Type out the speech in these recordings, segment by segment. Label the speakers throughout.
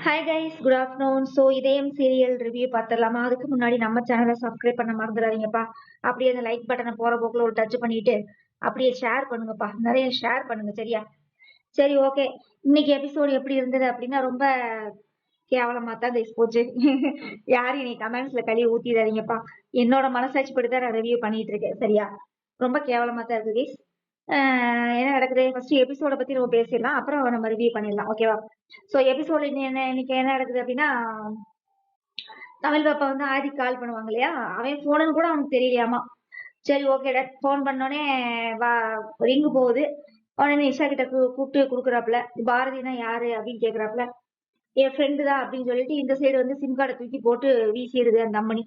Speaker 1: Hi guys, good afternoon. So இதயம் serial review பார்த்துடலாமா? அதுக்கு முன்னாடி நம்ம சேனலை சப்ஸ்கிரைப் பண்ண மறந்துடாதீங்கப்பா. அப்படியே அந்த லைக் பட்டனை போற போக்குல ஒரு டச் பண்ணிட்டு அப்படியே ஷேர் பண்ணுங்கப்பா. நிறைய ஷேர் பண்ணுங்க, சரியா? சரி, ஓகே. இன்னைக்கு எபிசோடு எப்படி இருந்தது அப்படின்னா ரொம்ப கேவலமா தான் கைஸ் போச்சு. யாரும் இன்னைக்கு கமெண்ட்ஸ்ல கழுவி ஊத்திடாதீங்கப்பா. என்னோட மனசாட்சி படி தான் நான் ரிவ்யூ பண்ணிட்டு இருக்கேன், சரியா? ரொம்ப கேவலமா தான் இருக்கு கைஸ். என்ன நடக்குது, ஃபர்ஸ்ட் எபிசோட பத்தி நம்ம பேசிடலாம், அப்புறம் நம்ம ரிவ்யூ பண்ணிடலாம், ஓகேவா? ஸோ எபிசோட் இன்னைக்கு என்ன நடக்குது அப்படின்னா, தமிழ் பாப்பா வந்து ஆதி கால் பண்ணுவாங்க இல்லையா, அவன் போனுன்னு கூட அவனுக்கு தெரியலையாமா. சரி, ஓகே டா. போன் பண்ணோடனே வா, ரிங்கு போகுது. உடனே நிஷா கிட்ட கூப்பிட்டு கொடுக்குறாப்புல. பாரதினா யாரு அப்படின்னு கேக்குறாப்புல. என் ஃப்ரெண்டு தான் அப்படின்னு சொல்லிட்டு இந்த சைடு வந்து சிம் கார்டை தூக்கி போட்டு வீசிடுது அந்த அம்மணி.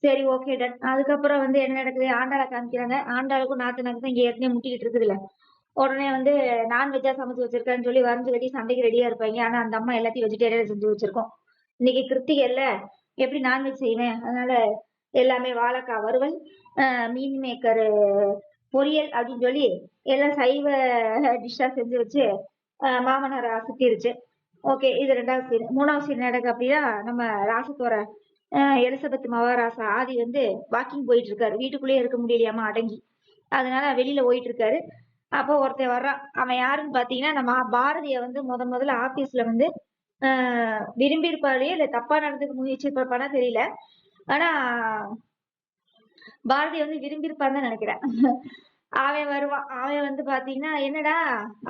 Speaker 1: சரி, ஓகே டன். அதுக்கப்புறம் வந்து என்ன நடக்குது, ஆண்டாளை காமிக்கிறாங்க. ஆண்டாளுக்கும் நாத்தனாக்கு தான் இங்க ஏற்கனவே முட்டிக்கிட்டு இருக்குதுல்ல. உடனே வந்து நான்வெஜ்ஜா சமைச்சு வச்சிருக்கேன்னு சொல்லி வரைஞ்சு கட்டி சண்டைக்கு ரெடியா இருப்பாங்க. ஆனா அந்த அம்மா எல்லாத்தையும் வெஜிடேரியன் செஞ்சு வச்சிருக்கோம். இன்னைக்கு கிருத்திகை இல்ல, எப்படி நான்வெஜ் செய்வேன், அதனால எல்லாமே வாழைக்காய் வறுவல், மீன் மேக்கர் பொரியல் அப்படின்னு சொல்லி எல்லாம் சைவ டிஷ்ஷா செஞ்சு வச்சு மாமனார் அசத்திருச்சு. ஓகே, இது ரெண்டாவது சீன். மூணாவது சீன் நடக்கு அப்படின்னா, நம்ம ராசத்தோட எலிசபெத் மகாராசா ஆதி வந்து வாக்கிங் போயிட்டு இருக்காரு. வீட்டுக்குள்ளேயே இருக்க முடியலையாமா அடங்கி, அதனால வெளியில போயிட்டு இருக்காரு. அப்போ ஒருத்தன் வர்றான். அவன் யாருன்னு பாத்தீங்கன்னா, நம்ம பாரதிய வந்து முதல்ல ஆபீஸ்ல வந்து விரும்பி இருப்பாளே இல்ல தப்பா நடந்துக்க முயற்சி இருப்பானா தெரியல. ஆனா பாரதிய வந்து விரும்பி இருப்பான்னு தான் நினைக்கிறேன். அவன் வருவான். அவன் வந்து பாத்தீங்கன்னா, என்னடா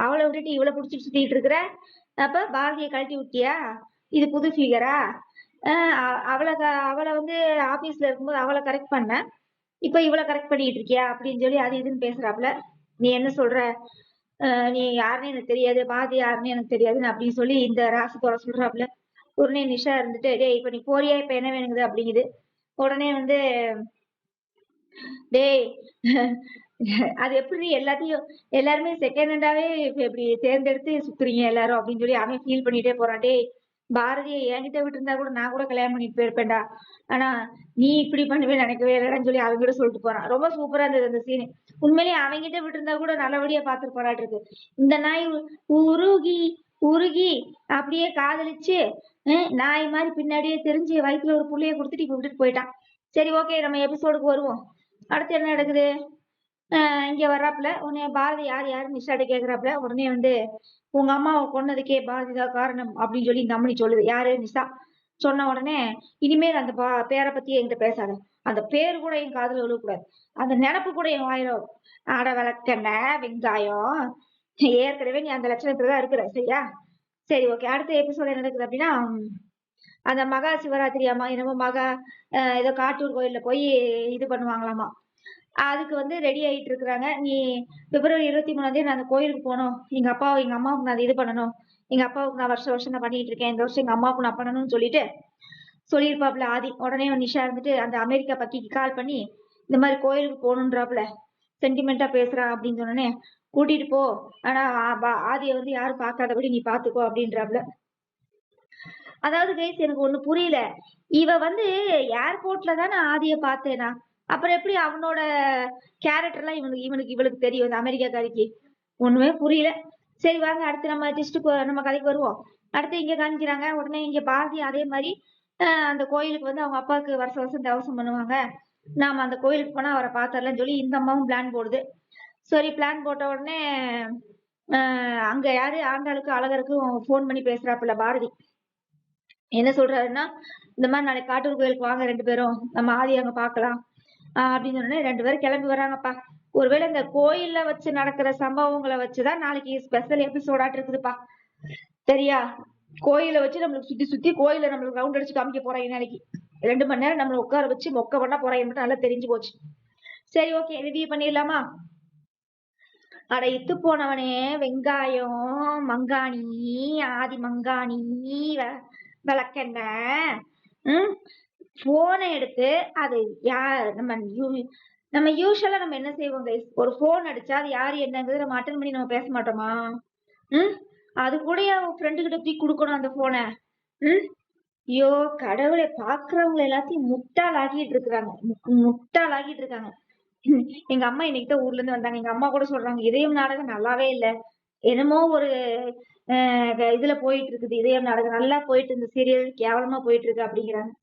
Speaker 1: அவளை விட்டுட்டு இவளை புடிச்சிட்டு சுத்திட்டு இருக்கிற, அப்ப பாரதிய கழட்டி விட்டியா, இது புது ஃபிகரா, அவளை வந்து ஆபீஸ்ல இருக்கும்போது அவளை கரெக்ட் பண்ண, இப்ப இவளை கரெக்ட் பண்ணிட்டு இருக்கியா அப்படின்னு சொல்லி அது இதுன்னு பேசுறாப்புல. நீ என்ன சொல்ற, நீ யாருன்னு எனக்கு தெரியாது, பாதி யாருன்னு எனக்கு தெரியாதுன்னு அப்படின்னு சொல்லி இந்த ராசி போற சொல்றாப்புல. உடனே நிஷா இருந்துட்டு, டேய் இப்ப நீ போறியா, இப்ப என்ன வேணுங்குது அப்படிங்குது. உடனே வந்து டேய், அது எப்படி எல்லாத்தையும் எல்லாருமே செகண்ட் ஹேண்டாவே இப்படி தேர்ந்தெடுத்து சுத்துறீங்க எல்லாரும் அப்படின்னு சொல்லி அவன் ஃபீல் பண்ணிட்டே போறான். டேய், பாரதியை என்கிட்ட விட்டு இருந்தா கூட நான் கூட கல்யாணம் பண்ணிட்டு போயிருப்பேன்டா, ஆனா நீ இப்படி பண்ணுவே நினைக்கவே இல்லைன்னு சொல்லி அவங்க கூட சொல்லிட்டு போறான். ரொம்ப சூப்பரா இருந்தது அந்த சீன். உண்மையிலேயே அவங்கிட்ட விட்டு இருந்தா கூட நல்லபடியா பாத்துட்டு போராட்டு இருக்கு. இந்த நாய் உருகி உருகி அப்படியே காதலிச்சு நாய் மாதிரி பின்னாடியே தெரிஞ்சு வயிற்றுல ஒரு புள்ளைய கொடுத்துட்டு இப்ப விட்டுட்டு போயிட்டான். சரி, ஓகே, நம்ம எபிசோடுக்கு வருவோம். அடுத்து என்ன நடக்குது, இங்க வர்றாப்புல. உடனே பாரதி யார் யாருன்னு நிஷாட்ட கேக்குறாப்புல. உடனே வந்து உங்க அம்மாவை கொன்னதுக்கே பாரதிதான் காரணம் அப்படின்னு சொல்லி இந்த அம்மனி சொல்லுது. யாரு, நிஷா. சொன்ன உடனே இனிமேல் அந்த பேரை பத்தி என்கிட்ட பேசாத, அந்த பேரு கூட என் காதுல விழக்கூடாது, அந்த நினப்பு கூட என் வாயில ஆட விளக்கெண்ண வெங்காயம், ஏற்கனவே நீ அந்த லட்சணத்துல தான் இருக்கிற, சரியா? சரி, ஓகே. அடுத்த எபிசோட் என்ன நடக்குது அப்படின்னா, அந்த மகா சிவராத்திரி அம்மா என்னமோ ஏதோ காட்டூர் கோயில்ல போய் இது பண்ணுவாங்களாமா. அதுக்கு வந்து ரெடி ஆயிட்டு இருக்கிறாங்க. நீ பிப்ரவரி 23 நான் அந்த கோயிலுக்கு போகணும், எங்க அம்மாவுக்கு நான் இது பண்ணணும், எங்க அப்பாவுக்கு நான் வருஷம் நான் பண்ணிட்டு இருக்கேன், இந்த வருஷம் எங்க அம்மாவுக்கு நான் பண்ணணும்னு சொல்லிட்டு சொல்லியிருப்பாப்ல ஆதி. உடனே நிஷா இருந்துட்டு அந்த அமெரிக்கா பக்கிக்கு கால் பண்ணி இந்த மாதிரி கோயிலுக்கு போகணுன்றாப்புல, சென்டிமெண்டா பேசுறான் அப்படின்னு சொன்னோடனே கூட்டிட்டு போ, ஆனா ஆதியை வந்து யாரும் பார்க்காதபடி நீ பாத்துக்கோ அப்படின்றாப்புல. அதாவது கைஸ், எனக்கு ஒண்ணு புரியல. இவ வந்து ஏர்போர்ட்ல தானே ஆதிய பார்த்தேனா, அப்புறம் எப்படி அவனோட கேரக்டர் எல்லாம் இவளுக்கு தெரியும், இந்த அமெரிக்காக்காரிக்கு? ஒண்ணுமே புரியல. சரி, வாங்க அடுத்து நம்ம நம்ம கதைக்கு வருவோம். அடுத்து இங்க காமிக்கிறாங்க. உடனே இங்க பாரதி அதே மாதிரி அந்த கோயிலுக்கு வந்து அவங்க அப்பாவுக்கு வருஷம் வருஷம் தவசம் பண்ணுவாங்க, நாம அந்த கோயிலுக்கு போனா அவரை பார்த்தரலாம்னு சொல்லி இந்த அம்மாவும் பிளான் போடுது. சரி, பிளான் போட்ட உடனே அங்க யாரு, ஆண்டாளுக்கு அழகருக்கு போன் பண்ணி பேசுறாப்புல பாரதி. என்ன சொல்றாருன்னா, இந்த மாதிரி நாளைக்கு காட்டூர் கோயிலுக்கு வாங்க, 2 பேரும் நம்ம ஆதி அங்க பாக்கலாம் அப்படின்னு சொன்னே 2 பேரும் கிளம்பி வராங்கப்பா. ஒருவேளை இந்த கோயில்ல வச்சு நடக்கிற சம்பவங்களை வச்சுதான் நாளைக்கு ஸ்பெஷல் எபிசோடாட்டு இருக்குதுப்பா, சரியா? கோயில வச்சு நம்மளுக்கு சுத்தி சுத்தி கோயில நம்மளுக்கு ரவுண்ட் அடிச்சு காமிக்க போறாங்க நாளைக்கு. 2 மணி நேரம் நம்மள உட்கார வச்சு மொக்க பண்ண போறாங்க மட்டும் நல்லா தெரிஞ்சு போச்சு. சரி, ஓகே, ரிவ்யூ பண்ணிடலாமா? அட இத்து போனவனே, வெங்காயம் மங்காணி, ஆதி மங்காணி, விளக்கெண்ண, போனை எடுத்து அது யார், நம்ம யூஸ்வலா நம்ம என்ன செய்வோம் கைஸ், ஒரு போன் அடிச்சா அது யாரு என்னங்கிறது நம்ம அட்டன் பண்ணி நம்ம பேச மாட்டோமா? அது கூட உன் ஃப்ரெண்டு கிட்ட தூக்கி கொடுக்கணும் அந்த போனை. ஐயோ கடவுளை, பாக்குறவங்க எல்லாத்தையும் முட்டாள் ஆக்கிட்டு இருக்கிறாங்க, முட்டாள் ஆக்கிட்டு இருக்காங்க. எங்க அம்மா இன்னைக்கு தான் ஊர்ல இருந்து வந்தாங்க. எங்க அம்மா கூட சொல்றாங்க, இதயம் நாடகம் நல்லாவே இல்ல, என்னமோ ஒரு இதுல போயிட்டு இருக்குது, இதயம் நாடகம் நல்லா போயிட்டு இந்த சீரியல் கேவலமா போயிட்டு இருக்கு அப்படிங்கிறாங்க.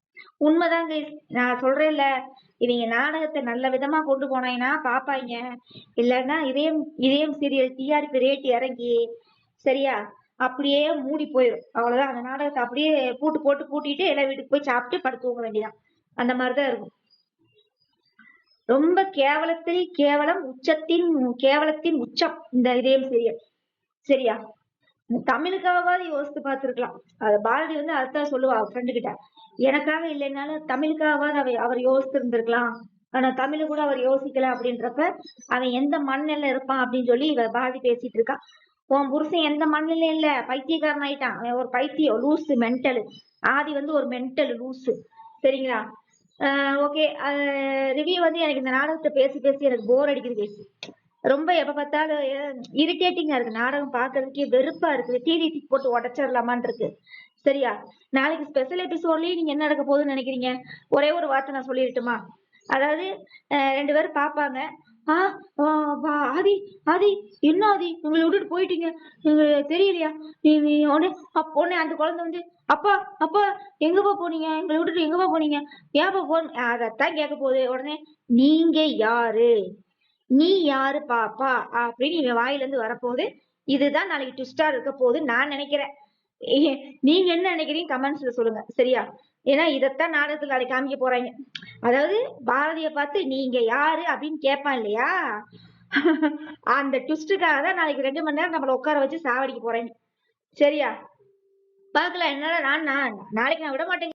Speaker 1: உண்மைதாங்க. நான் சொல்றேன்ல, இவங்க நாடகத்தை நல்ல விதமா கொண்டு போனாங்கன்னா பாப்பாங்க. இல்லைன்னா இதயம் இதயம் சீரியல் டிஆர்பி ரேட் இறங்கி சரியா அப்படியே மூடி போயிடும். அவ்வளவுதான். அந்த நாடகத்தை அப்படியே பூட்டிட்டு எல்லா வீட்டுக்கு போய் சாப்பிட்டு படுத்து தூங்க வேண்டியதான். அந்த மாதிரிதான் இருக்கும். ரொம்ப கேவலத்தில் கேவலம், உச்சத்தின் கேவலத்தின் உச்சம் இந்த இதயம் சீரியல். சரியா? தமிழுக்காவது யோசித்து பார்த்திருக்கலாம். அது பாரதி வந்து அதுதான் சொல்லுவா ஃப்ரெண்டு கிட்ட, எனக்காக இல்லைன்னாலும் தமிழுக்காவது அவர் யோசித்து இருந்திருக்கலாம். ஆனா தமிழு கூட அவர் யோசிக்கல அப்படின்றப்ப அவன் எந்த மண்ணில இருப்பான் அப்படின்னு சொல்லி இவ பாரதி பேசிட்டு இருக்கா. உன் புருஷன் எந்த மண்ணில இல்ல, பைத்தியக்காரன் ஆயிட்டான். அவன் ஒரு பைத்தியம், லூசு, மென்டலு. ஆதி வந்து ஒரு மென்டல் லூசு. சரிங்களா? ஓகே. ரிவ்யூ வந்து எனக்கு இந்த நாடகத்தை பேசி பேசி எனக்கு போர் அடிக்குது. பேசி ரொம்ப எப்ப பார்த்தாலும் இரிட்டேட்டிங்கா இருக்கு. நாடகம் பார்க்கறதுக்கே வெறுப்பா இருக்குது. டிவி போட்டு உடச்சிடலாமான் இருக்கு. சரியா? நாளைக்கு ஸ்பெஷல் எபிசோட்லயும் நீங்க என்ன நடக்க போகுதுன்னு நினைக்கிறீங்க? ஒரே ஒரு வார்த்தை நான் சொல்லிடட்டுமா? அதாவது 2 பேரும் பாப்பாங்க. ஆதி ஆதி என்ன ஆதி உங்களை விட்டுட்டு போயிட்டீங்க, தெரியலையா? நீ உடனே அந்த குழந்தை வந்து, அப்பா அப்பா எங்கப்பா போனீங்க, எங்களை விட்டுட்டு எங்கப்பா போனீங்க, ஏன்ப்பா போன், அதத்தான் கேட்க போகுது. உடனே நீங்க யாரு, நீ யாரு பாப்பா அப்படின்னு இவன் வாயில இருந்து வரப்போகுது. இதுதான் நாளைக்கு ட்விஸ்டா இருக்க போகுது நான் நினைக்கிறேன். நீங்க என்ன நினைக்கிறீங்க கமெண்ட்ஸ்ல சொல்லுங்க. சரியா? ஏன்னா இதத்தான் நாடகத்துல நாளைக்கு காமிக்க போறாங்க. அதாவது பாரதிய பார்த்து நீங்க யாரு அப்படின்னு கேட்பான் இல்லையா, அந்த ட்விஸ்டுக்காக தான் நாளைக்கு 2 மணி நேரம் நம்மள உட்கார வச்சு சாவடிக்க போறேன். சரியா? பார்க்கலாம். என்னால நான் நாளைக்கு நான் விட மாட்டேன்.